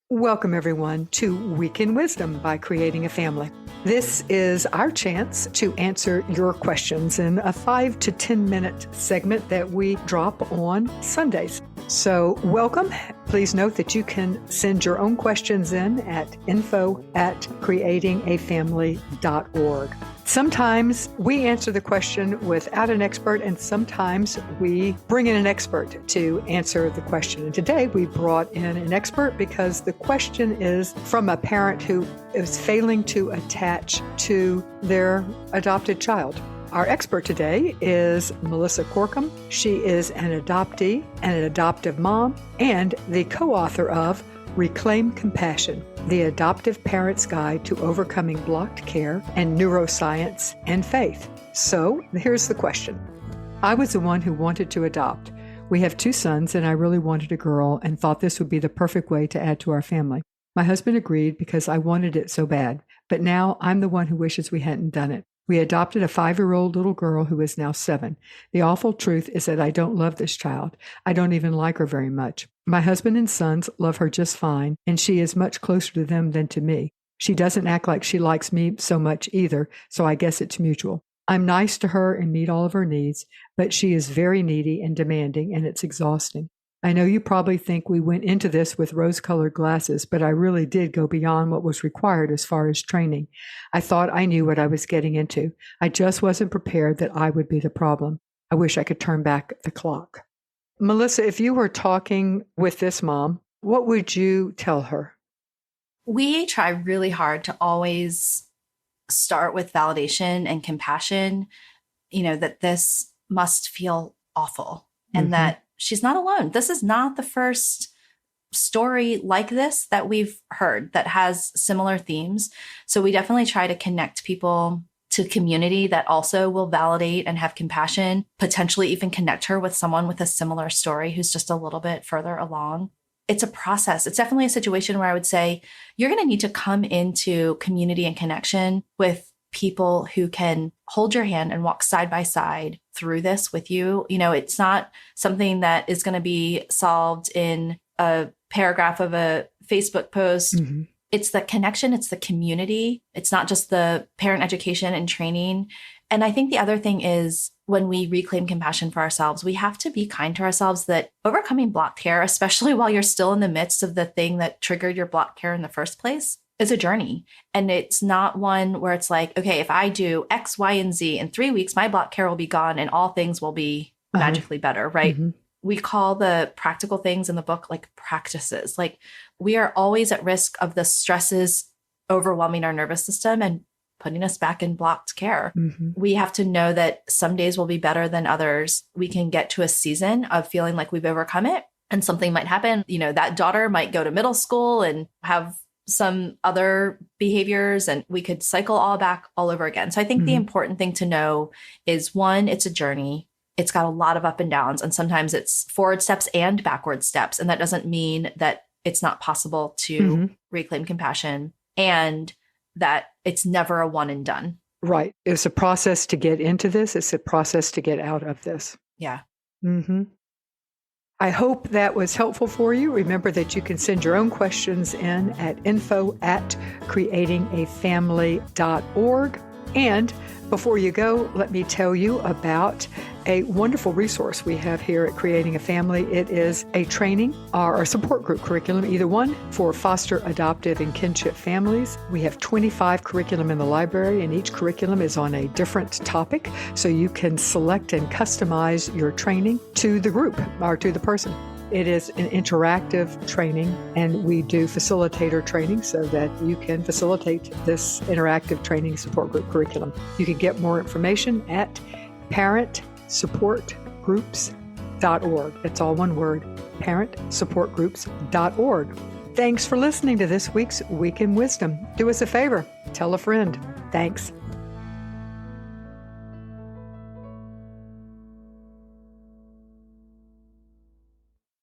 Welcome, everyone, to Week in Wisdom by Creating a Family. This is our chance to answer your questions in a 5 to 10 minute segment that we drop on Sundays. So welcome. Please note that you can send your own questions in at info@creatingafamily.org. Sometimes we answer the question without an expert, and sometimes we bring in an expert to answer the question. And today we brought in an expert because the question is from a parent who is failing to attach to their adopted child. Our expert today is Melissa Corkum. She is an adoptee and an adoptive mom and the co-author of Reclaim Compassion, the Adoptive Parent's Guide to Overcoming Blocked Care and Neuroscience and Faith. So here's the question. I was the one who wanted to adopt. We have 2 sons and I really wanted a girl and thought this would be the perfect way to add to our family. My husband agreed because I wanted it so bad, but now I'm the one who wishes we hadn't done it. We adopted a 5-year-old little girl who is now 7. The awful truth is that I don't love this child. I don't even like her very much. My husband and sons love her just fine, and she is much closer to them than to me. She doesn't act like she likes me so much either, so I guess it's mutual. I'm nice to her and meet all of her needs, but she is very needy and demanding, and it's exhausting. I know you probably think we went into this with rose-colored glasses, but I really did go beyond what was required as far as training. I thought I knew what I was getting into. I just wasn't prepared that I would be the problem. I wish I could turn back the clock. Melissa, if you were talking with this mom, what would you tell her? We try really hard to always start with validation and compassion, that this must feel awful and that she's not alone. This is not the first story like this that we've heard that has similar themes. So we definitely try to connect people to community that also will validate and have compassion, potentially even connect her with someone with a similar story who's just a little bit further along. It's a process. It's definitely a situation where I would say you're going to need to come into community and connection with people who can hold your hand and walk side by side through this with you. It's not something that is going to be solved in a paragraph of a Facebook post. Mm-hmm. It's the connection. It's the community. It's not just the parent education and training. And I think the other thing is when we reclaim compassion for ourselves, we have to be kind to ourselves that overcoming blocked care, especially while you're still in the midst of the thing that triggered your blocked care in the first place, is a journey. And it's not one where it's like, okay, if I do X, Y, and Z in 3 weeks, my blocked care will be gone and all things will be magically better, right? Mm-hmm. We call the practical things in the book like practices. Like we are always at risk of the stresses overwhelming our nervous system and putting us back in blocked care. Mm-hmm. We have to know that some days will be better than others. We can get to a season of feeling like we've overcome it and something might happen. That daughter might go to middle school and have some other behaviors and we could cycle all back all over again. So I think the important thing to know is 1, it's a journey. It's got a lot of up and downs and sometimes it's forward steps and backward steps. And that doesn't mean that it's not possible to reclaim compassion and that it's never a one and done. Right. It's a process to get into this. It's a process to get out of this. Yeah. Mm-hmm. I hope that was helpful for you. Remember that you can send your own questions in at info@creatingafamily.org. And before you go, let me tell you about a wonderful resource we have here at Creating a Family. It is a training or a support group curriculum, either one, for foster, adoptive, and kinship families. We have 25 curriculum in the library, and each curriculum is on a different topic, so you can select and customize your training to the group or to the person. It is an interactive training, and we do facilitator training so that you can facilitate this interactive training support group curriculum. You can get more information at parentsupportgroups.org. It's all one word, parentsupportgroups.org. Thanks for listening to this week's Week in Wisdom. Do us a favor, tell a friend. Thanks.